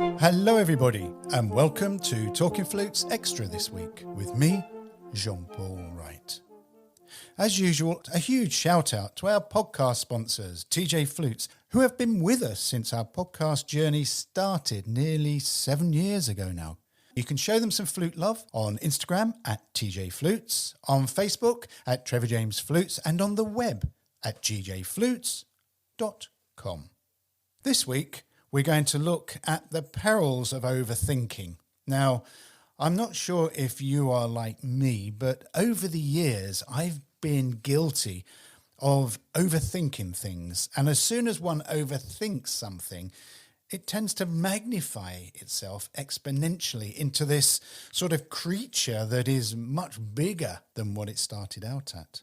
Hello everybody and welcome to Talking Flutes Extra this week with me, Jean-Paul Wright. As usual, a huge shout out to our podcast sponsors, TJ Flutes, who have been with us since our podcast journey started nearly 7 years ago now. You can show them some flute love on Instagram at TJ Flutes, on Facebook at Trevor James Flutes, and on the web at gjflutes.com. This week, we're going to look at the perils of overthinking. Now, I'm not sure if you are like me, but over the years, I've been guilty of overthinking things. And as soon as one overthinks something, it tends to magnify itself exponentially into this sort of creature that is much bigger than what it started out at.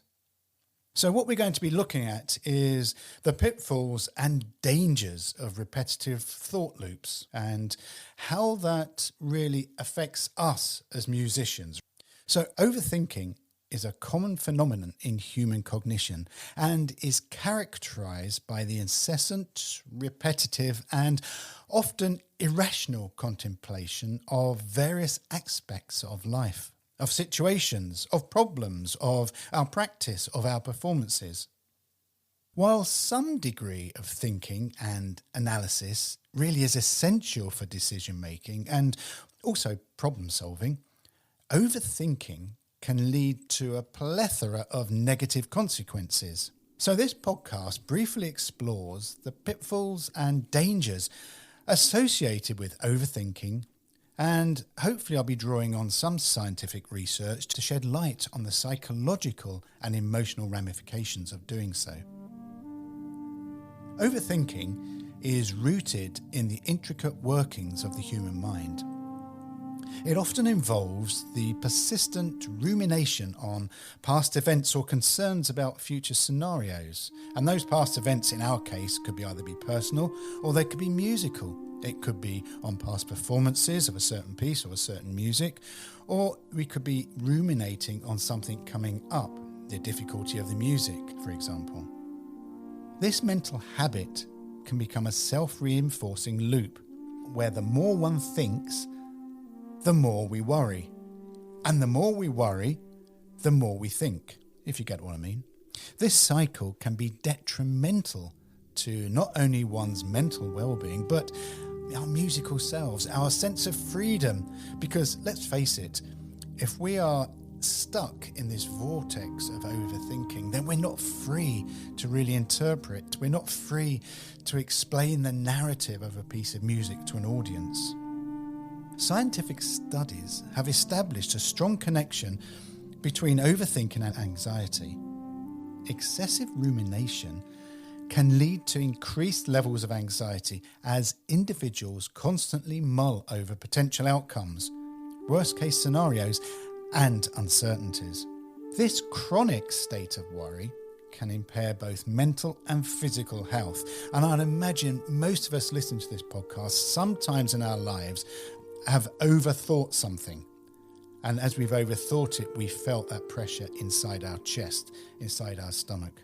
So what we're going to be looking at is the pitfalls and dangers of repetitive thought loops and how that really affects us as musicians. So overthinking is a common phenomenon in human cognition and is characterized by the incessant, repetitive, and often irrational contemplation of various aspects of life, of situations, of problems, of our practice, of our performances. While some degree of thinking and analysis really is essential for decision-making and also problem-solving, overthinking can lead to a plethora of negative consequences. So this podcast briefly explores the pitfalls and dangers associated with overthinking, and hopefully I'll be drawing on some scientific research to shed light on the psychological and emotional ramifications of doing so. Overthinking is rooted in the intricate workings of the human mind. It often involves the persistent rumination on past events or concerns about future scenarios. And those past events in our case could either be personal or they could be musical. It could be on past performances of a certain piece or a certain music, or we could be ruminating on something coming up, the difficulty of the music, for example. This mental habit can become a self-reinforcing loop, where the more one thinks, the more we worry. And the more we worry, the more we think, if you get what I mean. This cycle can be detrimental to not only one's mental well-being, but our musical selves, our sense of freedom. Because let's face it, if we are stuck in this vortex of overthinking, then we're not free to really interpret. We're not free to explain the narrative of a piece of music to an audience. Scientific studies have established a strong connection between overthinking and anxiety. Excessive rumination can lead to increased levels of anxiety as individuals constantly mull over potential outcomes, worst-case scenarios, and uncertainties. This chronic state of worry can impair both mental and physical health. And I'd imagine most of us listening to this podcast sometimes in our lives have overthought something. And as we've overthought it, we felt that pressure inside our chest, inside our stomach.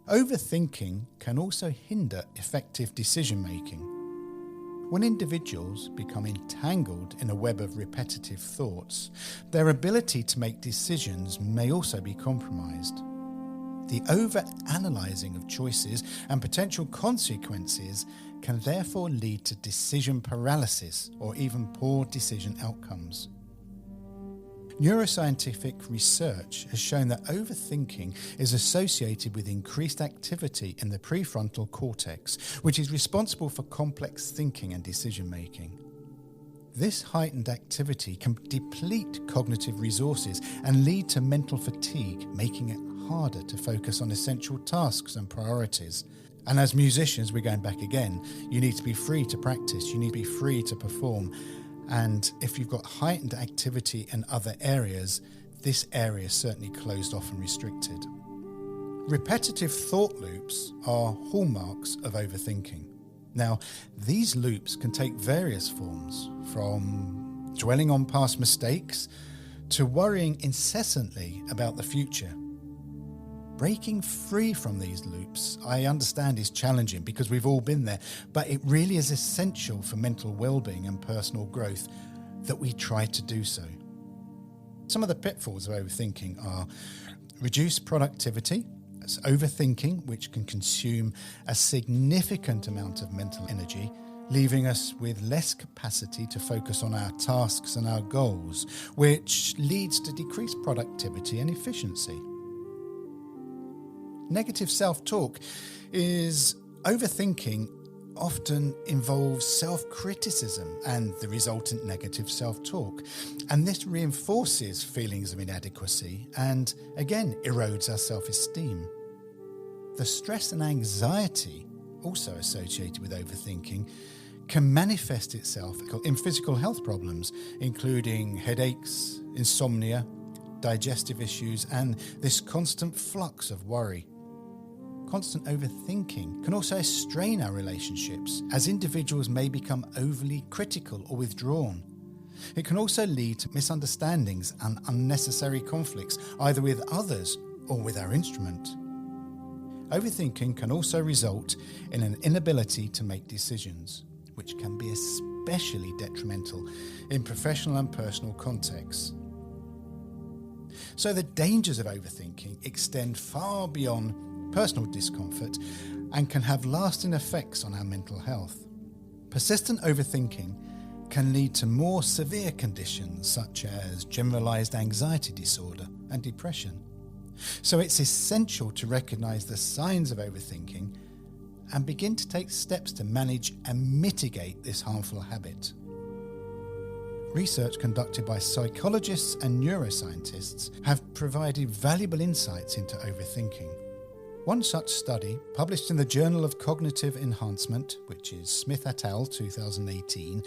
Overthinking can also hinder effective decision-making. When individuals become entangled in a web of repetitive thoughts, their ability to make decisions may also be compromised. The over-analysing of choices and potential consequences can therefore lead to decision paralysis or even poor decision outcomes. Neuroscientific research has shown that overthinking is associated with increased activity in the prefrontal cortex, which is responsible for complex thinking and decision-making. This heightened activity can deplete cognitive resources and lead to mental fatigue, making it harder to focus on essential tasks and priorities. And as musicians, we're going back again, you need to be free to practice, you need to be free to perform. And if you've got heightened activity in other areas, this area is certainly closed off and restricted. Repetitive thought loops are hallmarks of overthinking. Now, these loops can take various forms, from dwelling on past mistakes to worrying incessantly about the future. Breaking free from these loops, I understand, is challenging because we've all been there, but it really is essential for mental well-being and personal growth that we try to do so. Some of the pitfalls of overthinking are reduced productivity. That's overthinking, which can consume a significant amount of mental energy, leaving us with less capacity to focus on our tasks and our goals, which leads to decreased productivity and efficiency. Negative self-talk is overthinking often involves self-criticism and the resultant negative self-talk. And this reinforces feelings of inadequacy and, again, erodes our self-esteem. The stress and anxiety, also associated with overthinking, can manifest itself in physical health problems, including headaches, insomnia, digestive issues, and this constant flux of worry. Constant overthinking can also strain our relationships, as individuals may become overly critical or withdrawn. It can also lead to misunderstandings and unnecessary conflicts, either with others or with our instrument. Overthinking can also result in an inability to make decisions, which can be especially detrimental in professional and personal contexts. So the dangers of overthinking extend far beyond personal discomfort and can have lasting effects on our mental health. Persistent overthinking can lead to more severe conditions such as generalized anxiety disorder and depression. So it's essential to recognize the signs of overthinking and begin to take steps to manage and mitigate this harmful habit. Research conducted by psychologists and neuroscientists have provided valuable insights into overthinking. One such study, published in the Journal of Cognitive Enhancement, which is Smith et al. 2018,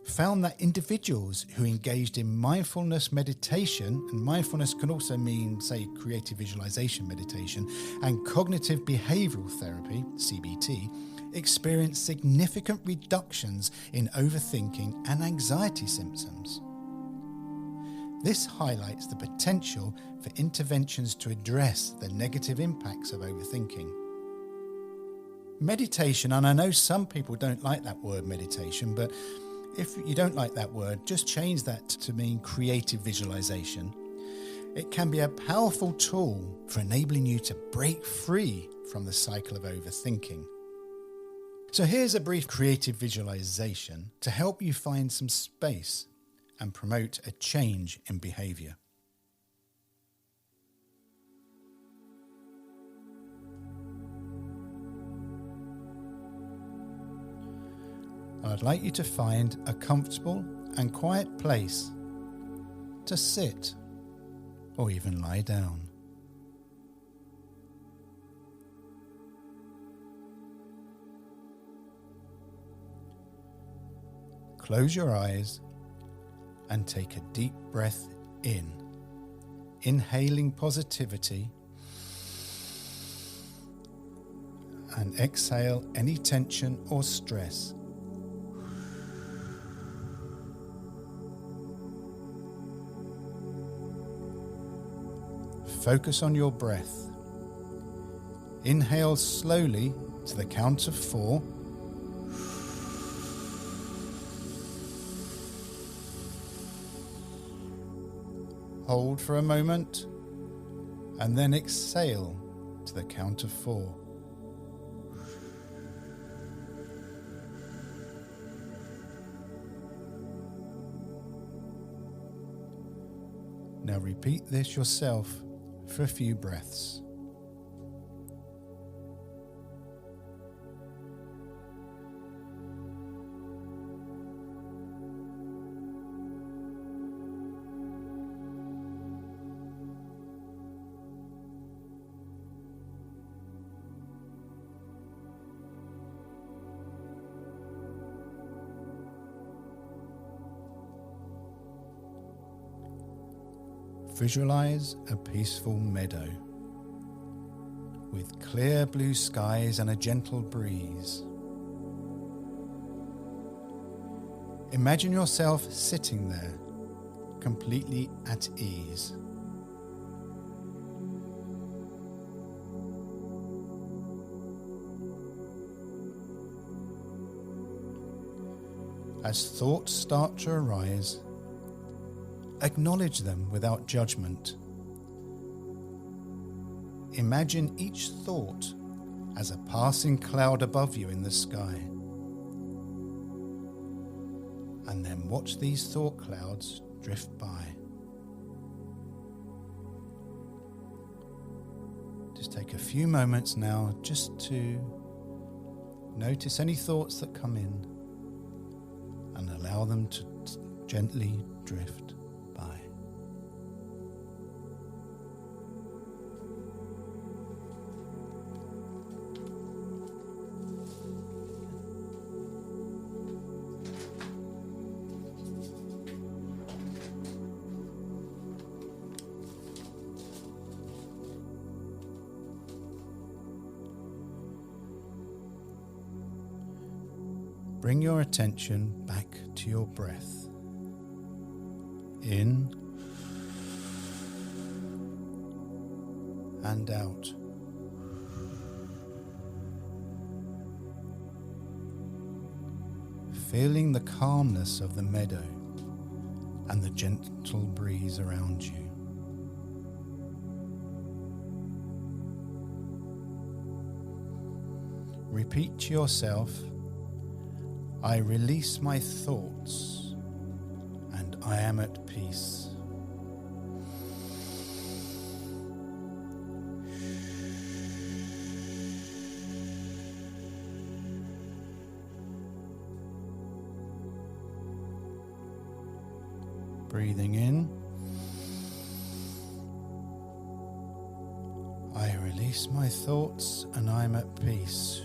found that individuals who engaged in mindfulness meditation, and mindfulness can also mean, say, creative visualization meditation, and cognitive behavioral therapy, CBT, experienced significant reductions in overthinking and anxiety symptoms. This highlights the potential for interventions to address the negative impacts of overthinking. Meditation, and I know some people don't like that word meditation, but if you don't like that word, just change that to mean creative visualization. It can be a powerful tool for enabling you to break free from the cycle of overthinking. So here's a brief creative visualization to help you find some space and promote a change in behavior. I'd like you to find a comfortable and quiet place to sit or even lie down. Close your eyes and take a deep breath in, inhaling positivity, and exhale any tension or stress. Focus on your breath. Inhale slowly to the count of 4. Hold for a moment and then exhale to the count of 4. Now repeat this yourself for a few breaths. Visualize a peaceful meadow with clear blue skies and a gentle breeze. Imagine yourself sitting there, completely at ease. As thoughts start to arise, acknowledge them without judgment. Imagine each thought as a passing cloud above you in the sky. And then watch these thought clouds drift by. Just take a few moments now just to notice any thoughts that come in and allow them to gently drift by. Bring your attention back to your breath. In and out. Feeling the calmness of the meadow and the gentle breeze around you. Repeat to yourself, I release my thoughts and I am at peace. Breathing in, I release my thoughts and I'm at peace.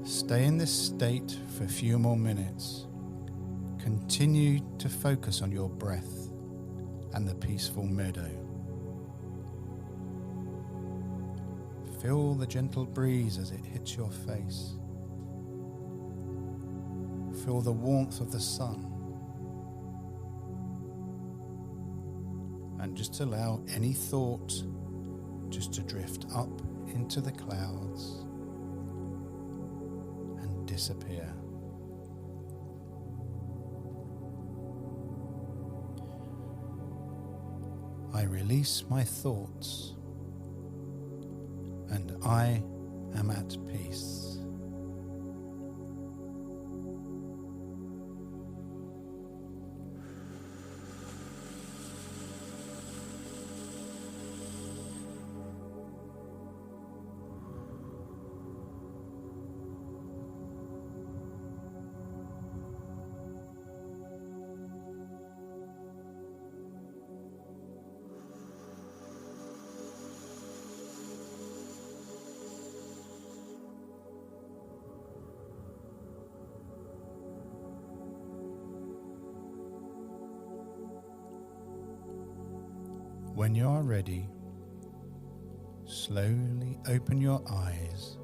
Stay in this state for a few more minutes. Continue to focus on your breath and the peaceful meadow. Feel the gentle breeze as it hits your face. Feel the warmth of the sun. And just allow any thought just to drift up into the clouds and disappear. I release my thoughts and I am at peace. When you are ready, slowly open your eyes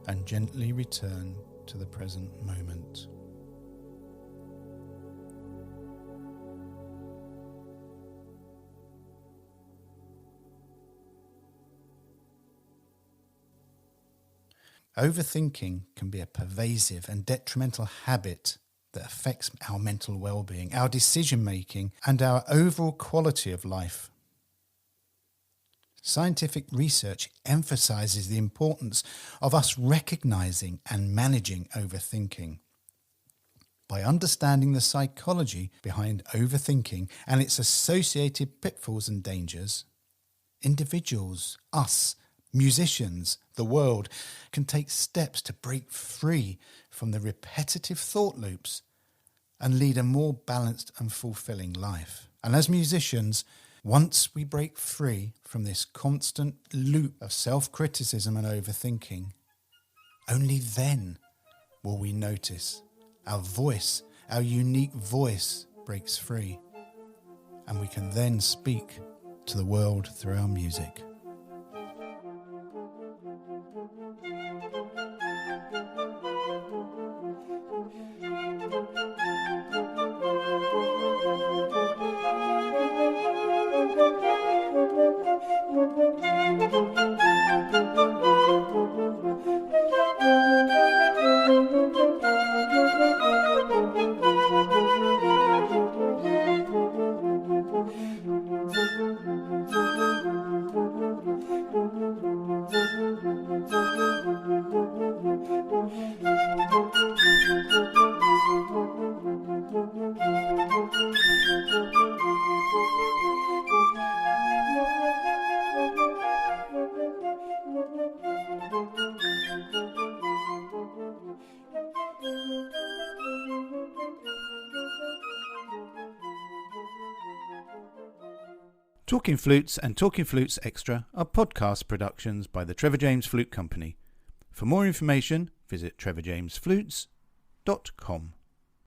and gently return to the present moment. Overthinking can be a pervasive and detrimental habit that affects our mental well-being, our decision-making, and our overall quality of life. Scientific research emphasizes the importance of us recognizing and managing overthinking. By understanding the psychology behind overthinking and its associated pitfalls and dangers, individuals, us, musicians, the world, can take steps to break free from the repetitive thought loops and lead a more balanced and fulfilling life. And as musicians, once we break free from this constant loop of self-criticism and overthinking, only then will we notice our voice, our unique voice, breaks free, and we can then speak to the world through our music. Talking Flutes and Talking Flutes Extra are podcast productions by the Trevor James Flute Company. For more information, visit trevorjamesflutes.com.